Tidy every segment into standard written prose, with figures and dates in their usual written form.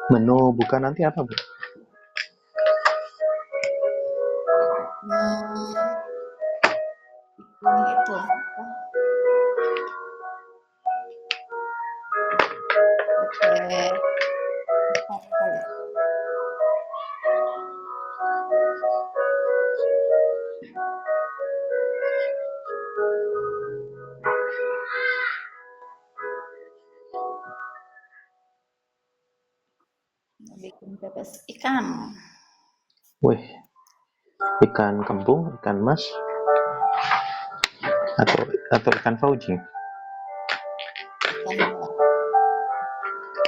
Menu buka nanti apa, Bu? Ini itu apa? Empat kali. Bikin pepes ikan. Wih, ikan kembung, ikan mas, atau ikan fauji? Ikan nila.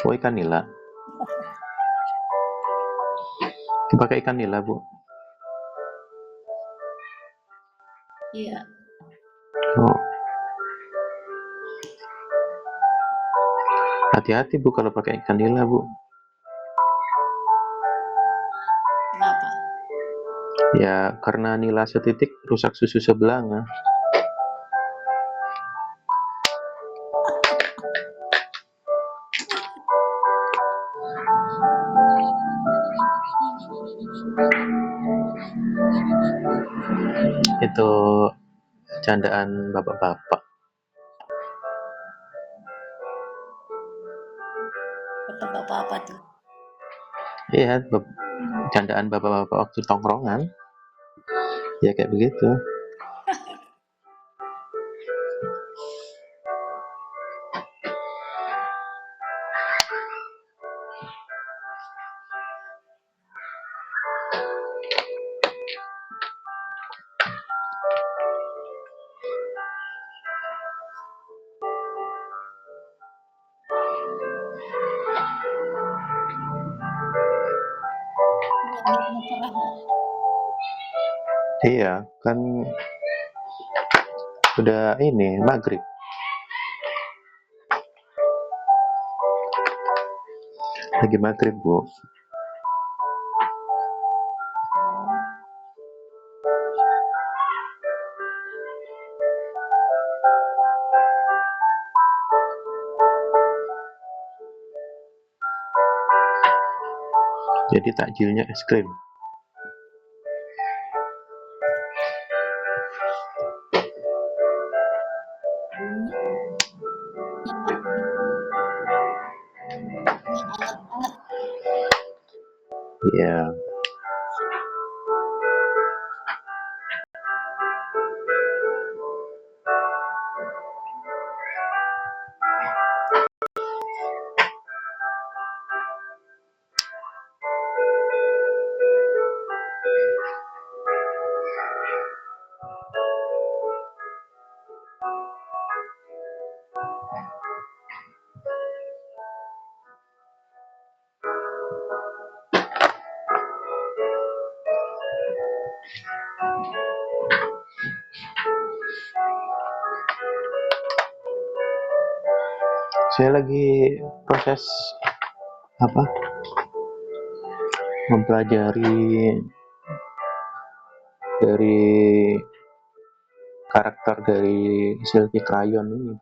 Oh, ikan nila. Pakai ikan nila, Bu? Iya. Oh. Hati-hati, Bu, kalau pakai ikan nila, Bu. Kenapa? Ya, karena nila setitik rusak susu sebelanga. Itu candaan bapak-bapak. Kata bapak apa tuh? Iya, candaan bapak-bapak waktu tongkrongan. Ya kayak begitu. Langitnya cerah nggak? Iya, kan udah ini maghrib. Lagi maghrib, Bu. Jadi takjilnya es krim. Yang anget-anget. Iya. Saya lagi proses apa? Mempelajari dari karakter dari Sylvie Crayon ini.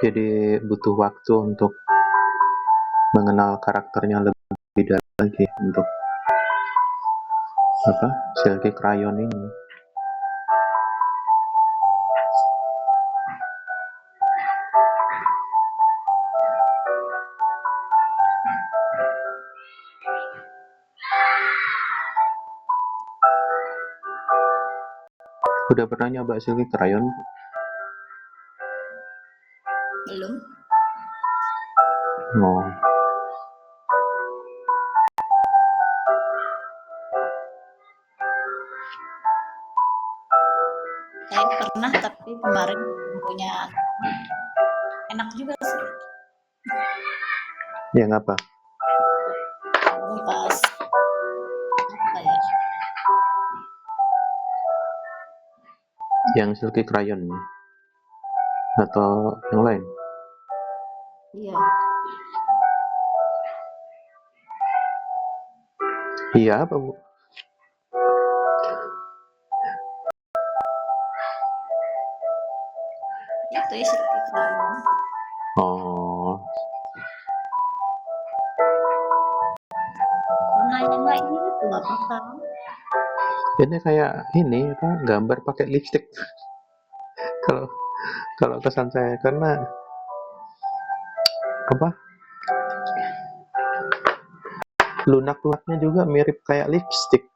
Jadi butuh waktu untuk mengenal karakternya lebih dalam lagi, untuk apa silky crayon ini. Udah pernah nyoba silky crayon? Belum. Oh, Saya pernah tapi kemarin belum punya. Enak juga sih. yang apa? Ini pas apa ya? Yang silky crayon atau yang lain? Iya. Iya apa bu? Itu ya silky crayon. Oh, Warna yang lain itu nggak apa-apa. ini kayak ini apa gambar pakai lipstick. kalau kalau kesan saya karena apa lunak-lunaknya juga mirip kayak lipstick.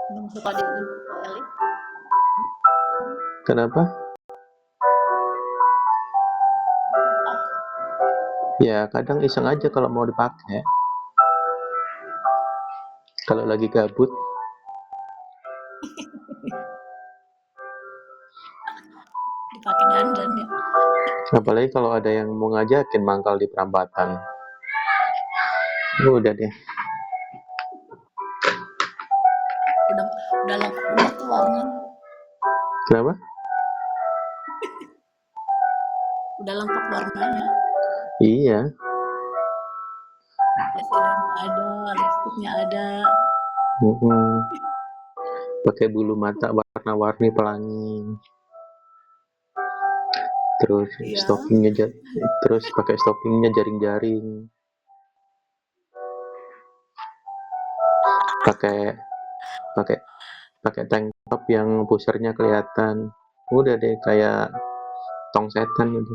Belum suka di elit. Kenapa? Ah, Ya kadang iseng aja kalau mau dipakai. Kalau lagi gabut, dipakai dandan ya. apalagi kalau ada yang mau ngajakin mangkal di perambatan. Udah deh. Udah lengkap banget tuh warnanya. Kenapa? Udah lengkap warnanya. Iya. Eyeshadow-nya ada, lipstiknya ada. Pakai bulu mata warna-warni pelangi. Terus Iya. stockingnya terus pakai stockingnya jaring-jaring. Pakai pakai pakai tank top yang pusarnya kelihatan. Udah deh kayak tong setan gitu.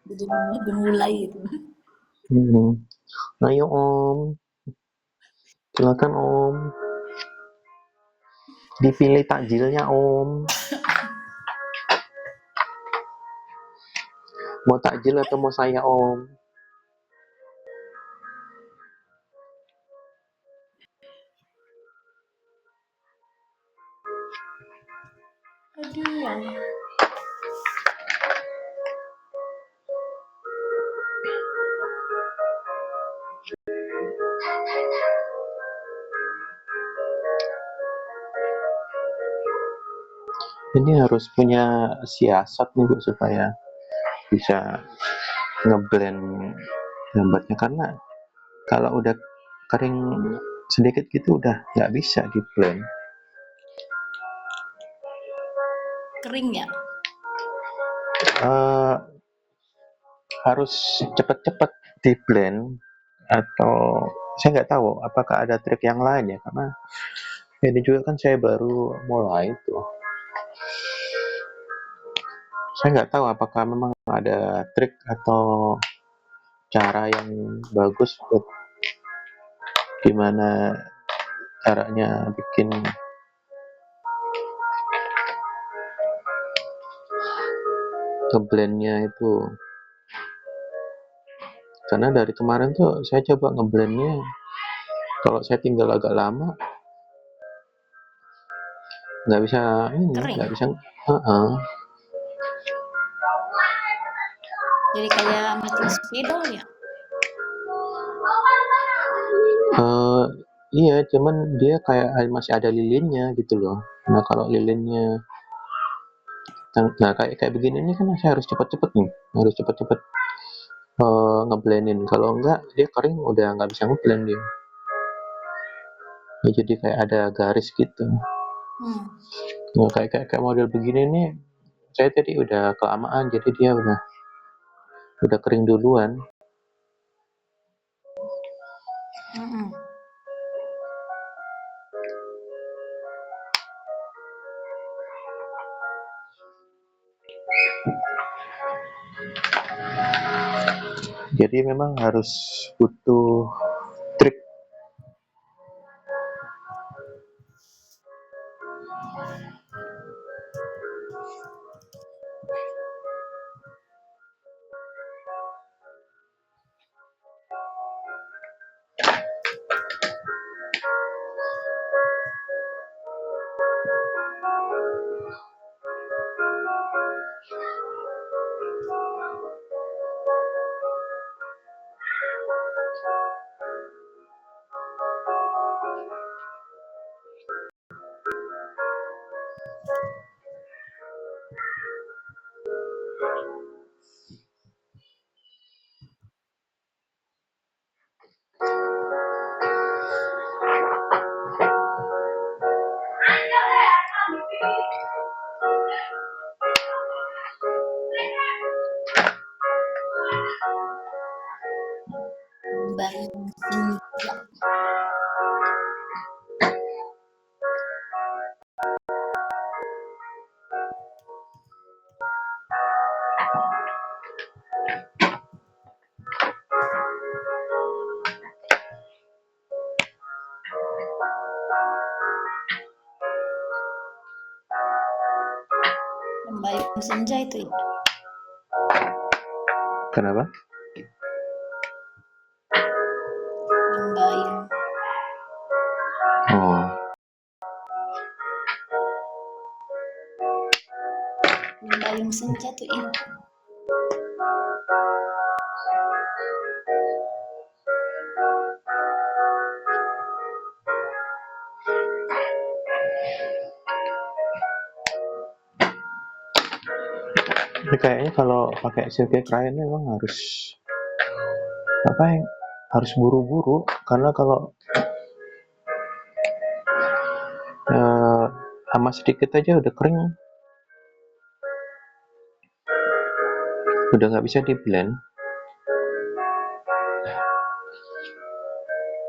Jadi memulai gitu. Hmm. Ayo om, silakan om. Dipilih takjilnya om. Mau takjil atau mau saya om? Aduh, ya Allah. Ini harus punya siasat nih Bu supaya bisa ngeblend gambarnya karena kalau udah kering sedikit gitu udah nggak bisa di blend. Kering ya? Eh, harus cepet-cepet di blend atau saya nggak tahu apakah ada trik yang lain ya karena ini juga kan saya baru mulai tuh. Saya nggak tahu apakah memang ada trik atau cara yang bagus buat gimana caranya bikin ngeblendnya itu karena dari kemarin tuh saya coba ngeblendnya kalau saya tinggal agak lama nggak bisa ini Kering. nggak bisa uh-uh. Jadi kayak metal spidol ya? Uh, iya cuman dia kayak masih ada lilinnya gitu loh. Nah kalau lilinnya nah kayak begini ini kan saya harus cepet-cepet nih harus cepet-cepet ngeblendin kalau enggak dia kering udah nggak bisa ngeblend dia ya, jadi kayak ada garis gitu. Hmm. Nah, kayak model begini nih, saya tadi udah kelamaan, jadi dia udah kering duluan. Mhm. Jadi memang harus butuh trik. Membayung senja. Membayung senja itu ya? Kenapa? Membayung. Oh, Membayung senja tuh indah. ini kayaknya kalau pakai silky crayon memang harus apa ya? Harus buru-buru karena kalau sama sedikit aja udah kering, udah nggak bisa di blend.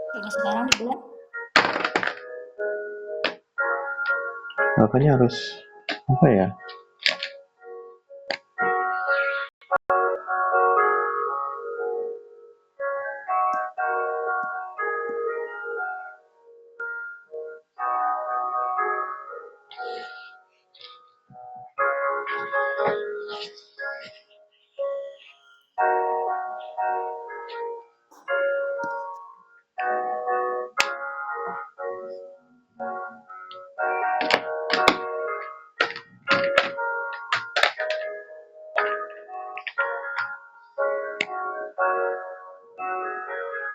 Kalau sekarang dibuat Makanya harus apa ya?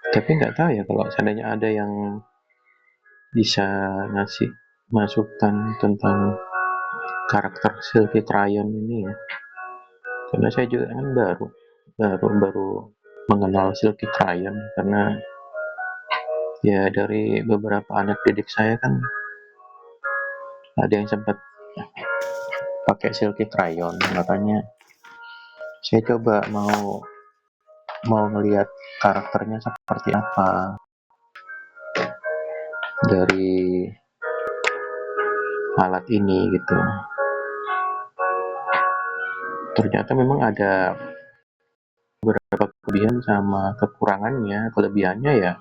Tapi nggak tahu ya kalau seandainya ada yang bisa ngasih masukan tentang karakter silky crayon ini ya. Karena saya juga kan baru mengenal silky crayon karena ya dari beberapa anak didik saya kan ada yang sempat pakai silky crayon, makanya saya coba mau ngelihat karakternya seperti apa dari alat ini gitu. Ternyata memang ada beberapa kelebihan sama kekurangannya. Kelebihannya ya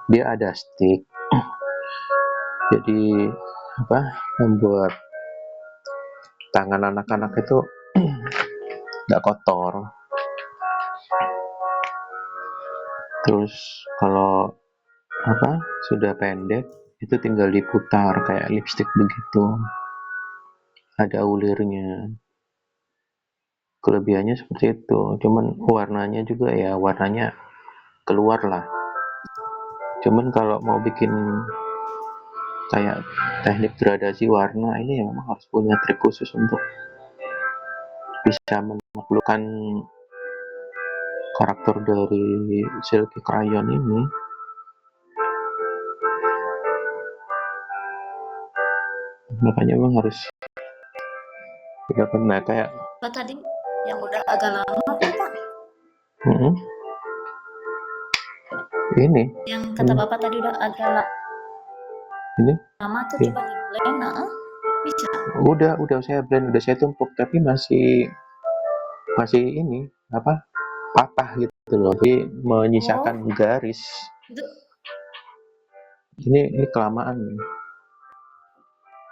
dia ada stick, jadi apa, membuat tangan anak-anak itu nggak kotor. Terus kalau apa, sudah pendek itu tinggal diputar kayak lipstick begitu, ada ulirnya. Kelebihannya seperti itu, cuman warnanya juga ya warnanya keluar lah. Cuman kalau mau bikin kayak teknik gradasi warna ini ya memang harus punya trik khusus untuk bisa menaklukkan karakter dari silky crayon ini. makanya memang harus tidak pernah kayak Pak tadi yang udah agak lama tuh Pak, mm, ini yang kata ini Bapak tadi udah agak ini lama tuh ya. coba di blend, heeh, bisa. Udah saya blend, udah saya tumpuk, tapi masih masih ini apa patah gitu loh, jadi menyisakan Oh, garis. itu Ini kelamaan nih.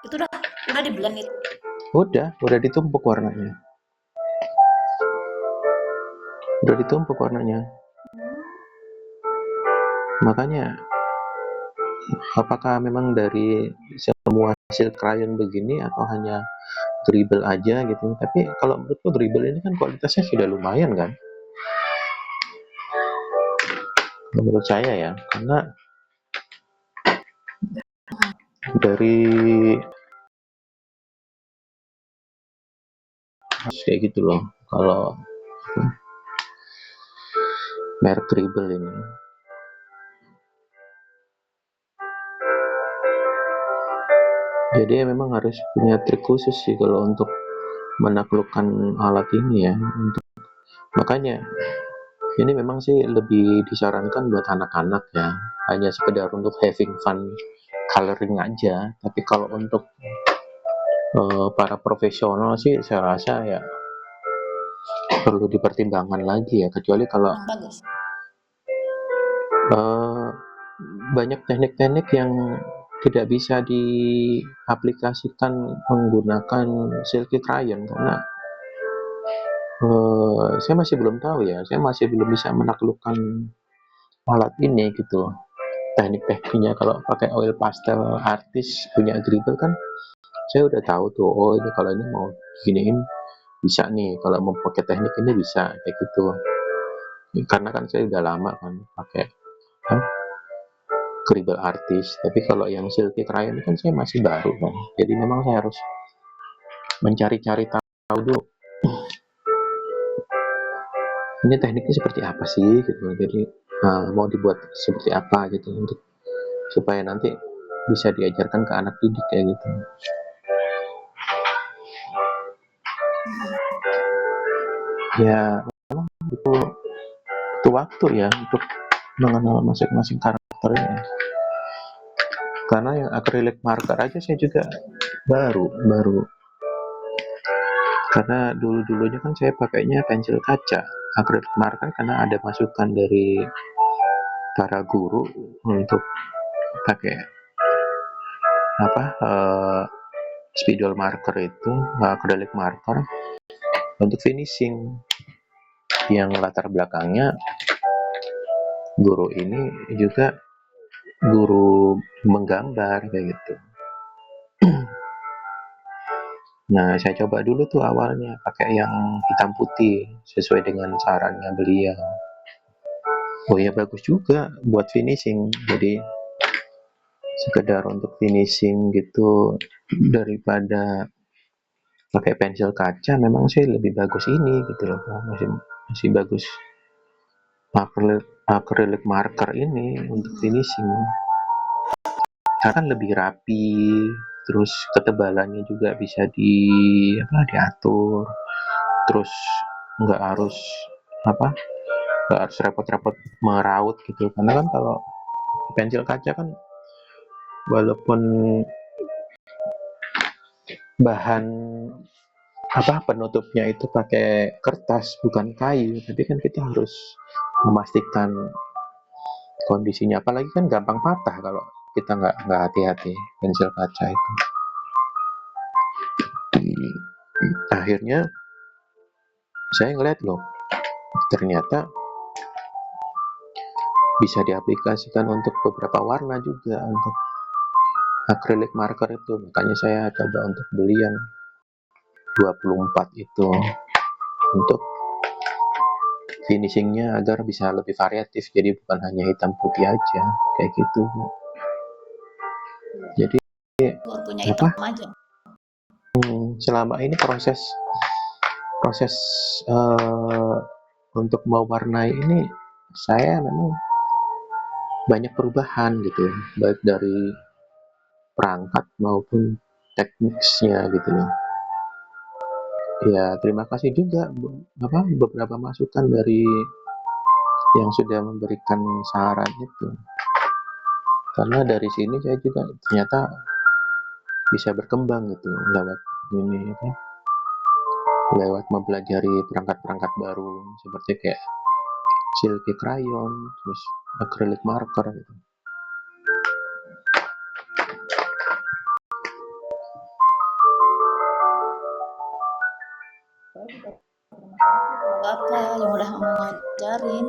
itu udah di blend itu? Udah ditumpuk warnanya. Udah ditumpuk warnanya. Hmm, Makanya apakah memang dari semua hasil krayon begini atau hanya dribble aja gitu. Tapi kalau menurutku dribble ini kan kualitasnya sudah lumayan kan. Menurut saya ya, karena dari kayak gitu loh. Kalau merek dribble ini. Jadi memang harus punya trik khusus sih kalau untuk menaklukkan alat ini ya. Makanya ini memang sih lebih disarankan buat anak-anak ya, hanya sekedar untuk having fun coloring aja. Tapi kalau untuk para profesional sih saya rasa ya perlu dipertimbangkan lagi ya, kecuali kalau yang bagus. eh, banyak teknik-teknik yang tidak bisa diaplikasikan menggunakan silky crayon karena saya masih belum tahu ya, saya masih belum bisa menaklukkan alat ini gitu. Teknik-tekniknya kalau pakai oil pastel artis punya dribble kan saya udah tahu tuh, oh ini kalau ini mau giniin bisa nih, kalau mau pakai teknik ini bisa kayak gitu. Karena kan saya udah lama kan pakai dribble artis, tapi kalau yang silky crayon kan saya masih baru kan, jadi memang saya harus mencari-cari tahu dulu ini tekniknya seperti apa sih gitu. Jadi mau dibuat seperti apa gitu untuk supaya nanti bisa diajarkan ke anak didik kayak gitu. Mhm. Ya itu butuh waktu ya untuk mengenal masing-masing karakternya. Karena yang acrylic marker aja saya juga baru baru karena dulu-dulunya kan saya pakainya pensil kaca. Acrylic marker karena ada masukan dari para guru untuk pakai apa spidol marker itu, acrylic marker untuk finishing, yang latar belakangnya guru ini juga guru menggambar kayak gitu. Nah, saya coba dulu tuh awalnya pakai yang hitam putih sesuai dengan sarannya beliau. Oh ya bagus juga buat finishing. Jadi sekedar untuk finishing gitu daripada pakai pensil kaca memang sih lebih bagus ini gitu loh. Masih masih bagus acrylic marker ini untuk Mhm. finishing. Karena kan lebih rapi, terus ketebalannya juga bisa diatur, terus nggak harus apa nggak harus repot-repot meraut gitu, karena kan kalau pensil kaca kan walaupun bahan penutupnya itu pakai kertas bukan kayu, tapi kan kita harus memastikan kondisinya, apalagi kan gampang patah kalau kita nggak hati-hati pensil kaca itu. Akhirnya saya ngeliat loh, ternyata bisa diaplikasikan untuk beberapa warna juga untuk acrylic marker itu. Makanya saya coba untuk beli yang 24 itu untuk finishingnya agar bisa lebih variatif, jadi bukan hanya hitam putih aja kayak gitu. Jadi Punya hitam apa aja. selama ini proses proses uh, untuk mewarnai ini saya memang banyak perubahan gitu, baik dari perangkat maupun tekniknya gitu loh. Ya terima kasih juga beberapa masukan dari yang sudah memberikan saran itu. Karena dari sini saya juga ternyata bisa berkembang gitu lewat ini apa? Lewat mempelajari perangkat-perangkat baru seperti kayak silky crayon, terus acrylic marker gitu. Saya juga terima kasih sama Bapak yang udah mau ngajarin,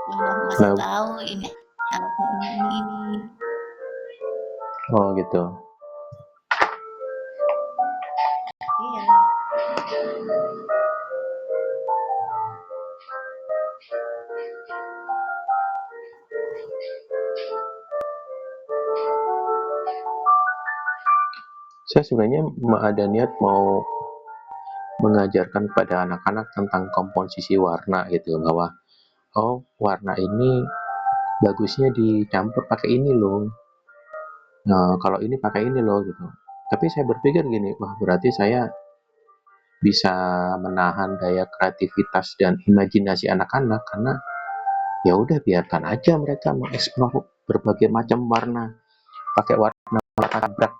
yang udah ngasih Nah, tahu ini alatnya ini. oh gitu. Iya. Saya sebenarnya ada niat mau mengajarkan kepada anak-anak tentang komposisi warna gitu, bahwa oh warna ini bagusnya dicampur pakai ini loh. Nah, kalau ini pakai ini loh gitu. Tapi saya berpikir gini, wah berarti saya bisa menahan daya kreativitas dan imajinasi anak-anak karena ya udah biarkan aja mereka mengeksplor berbagai macam warna, pakai warna tabrak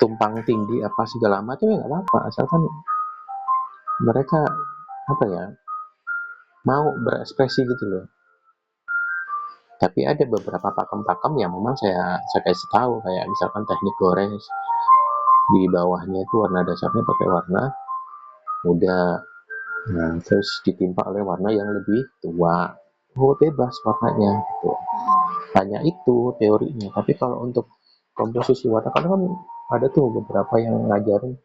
tumpang tinggi apa segala macam ya nggak apa-apa asalkan mereka apa ya mau berekspresi gitu loh. Tapi ada beberapa pakem-pakem yang memang saya kasih tahu kayak misalkan teknik gores di bawahnya itu warna dasarnya pakai warna muda, nah terus ditimpa oleh warna yang lebih tua, oh bebas warnanya gitu. Hanya itu teorinya, tapi kalau untuk komposisi warna kan ada tuh beberapa yang ngajarin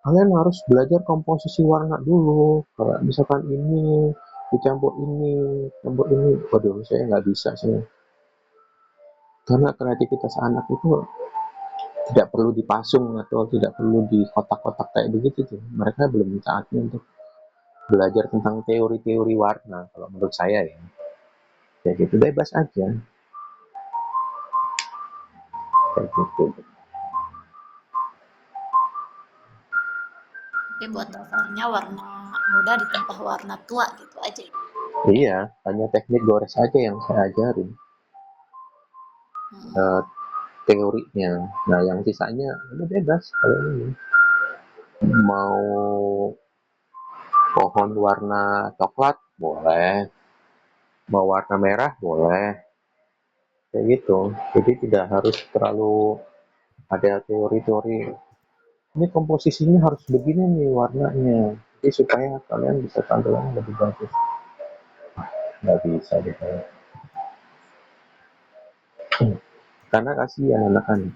kalian harus belajar komposisi warna dulu, kayak misalkan ini dicampur ini campur ini. Waduh saya nggak bisa sih, karena kreativitas anak itu tidak perlu dipasung atau tidak perlu di kotak-kotak kayak begitu tuh. Mereka belum saatnya untuk belajar tentang teori-teori warna kalau menurut saya ya. Ya gitu bebas aja kayak gitu. Tapi buat dasarnya warna muda ditambah warna tua gitu aja. Iya, hanya teknik gores aja yang saya ajarin, Hmm. teorinya. Nah yang sisanya udah bebas. Kalau ini mau pohon warna coklat boleh, mau warna merah boleh, kayak gitu. Jadi tidak harus terlalu ada teori-teori ini komposisinya harus begini nih warnanya, jadi supaya kalian bisa tampilannya lebih bagus. Nggak bisa deh karena kasihan anak-anak.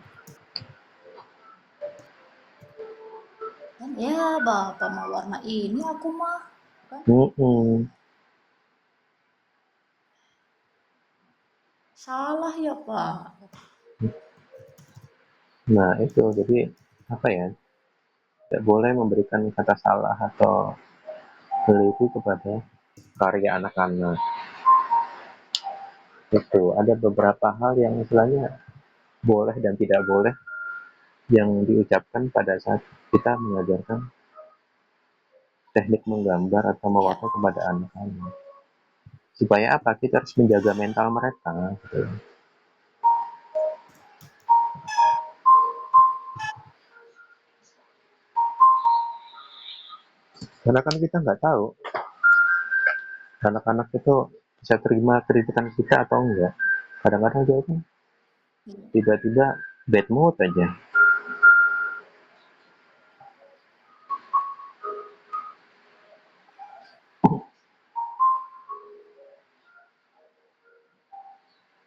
Kan ya Bapak mau warna ini aku mah kan salah ya Pak. Nah itu jadi apa ya, tidak boleh memberikan kata salah atau itu kepada karya anak-anak. Itu ada beberapa hal yang istilahnya boleh dan tidak boleh yang diucapkan pada saat kita mengajarkan teknik menggambar atau Ya. mewarna kepada anak-anak. Supaya apa? Kita harus menjaga mental mereka. Gitu. Karena kan kita nggak tahu anak-anak itu bisa terima kritikan kita atau enggak. Kadang-kadang dia kan Iya. tiba-tiba bad mood aja.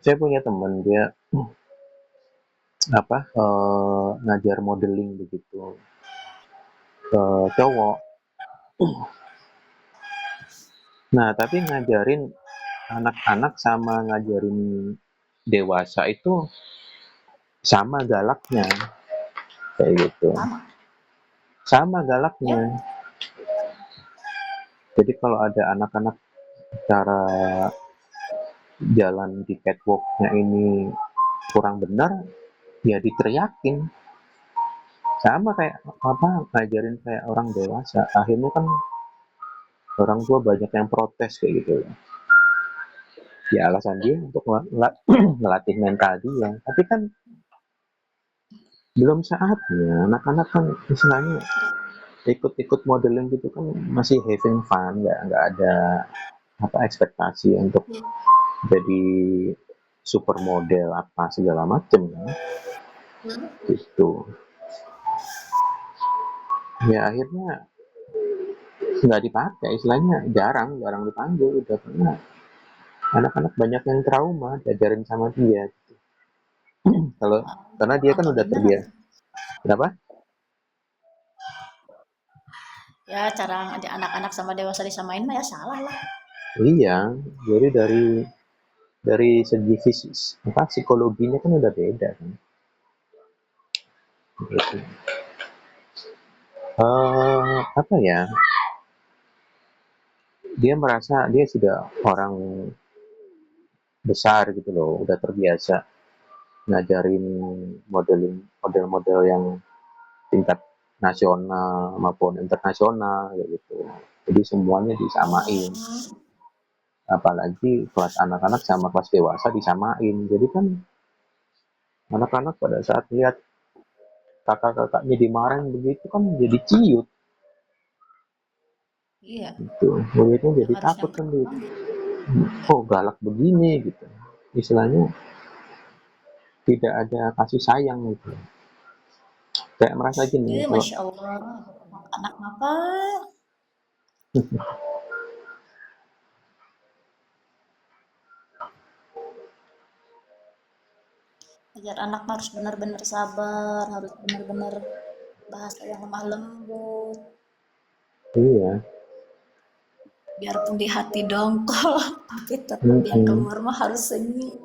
Saya punya teman dia ngajar modeling begitu ke cowok. Nah tapi ngajarin anak-anak sama ngajarin dewasa itu sama galaknya kayak gitu. Sama galaknya. Ya. Jadi kalau ada anak-anak cara jalan di catwalknya ini kurang benar, ya diteriakin. Sama kayak apa, ngajarin kayak orang dewasa. Akhirnya kan orang tua banyak yang protes kayak gitu. Ya alasan dia untuk ngelatih mental dia. Tapi kan belum saatnya. Anak-anak kan istilahnya ikut-ikut modeling gitu kan masih having fun, nggak ada apa ekspektasi untuk jadi supermodel apa segala macem kan gitu. Ya akhirnya nggak dipakai, istilahnya jarang jarang dipanggil udah karena anak-anak banyak yang trauma diajarin sama dia gitu. Kalau karena dia kan Atau udah bener terbiasa. Kenapa? ya cara ngajak anak-anak sama dewasa disamain mah ya salah lah. Iya, jadi dari segi fisik apa psikologinya kan udah beda kan gitu. Apa ya, dia merasa dia sudah orang besar gitu loh, udah terbiasa ngajarin modeling model-model yang tingkat nasional maupun internasional kayak gitu. Jadi semuanya disamain. Oh, Apalagi kelas anak-anak sama kelas dewasa disamain. Jadi kan anak-anak pada saat lihat kakak-kakaknya dimarahin begitu kan jadi ciut iya, gitu. Muridnya yang jadi harusnya takut kan gitu. menang. Oh galak begini gitu. Istilahnya tidak ada kasih sayang gitu. Kayak merasa gini Iya, kalau masya Allah, anak apa? Ajar anak mah harus benar-benar sabar, harus benar-benar bahasa yang lemah lembut. iya. Biarpun di hati dongkol, tapi tetap yang Mm-mm. keluar mah harus senyum.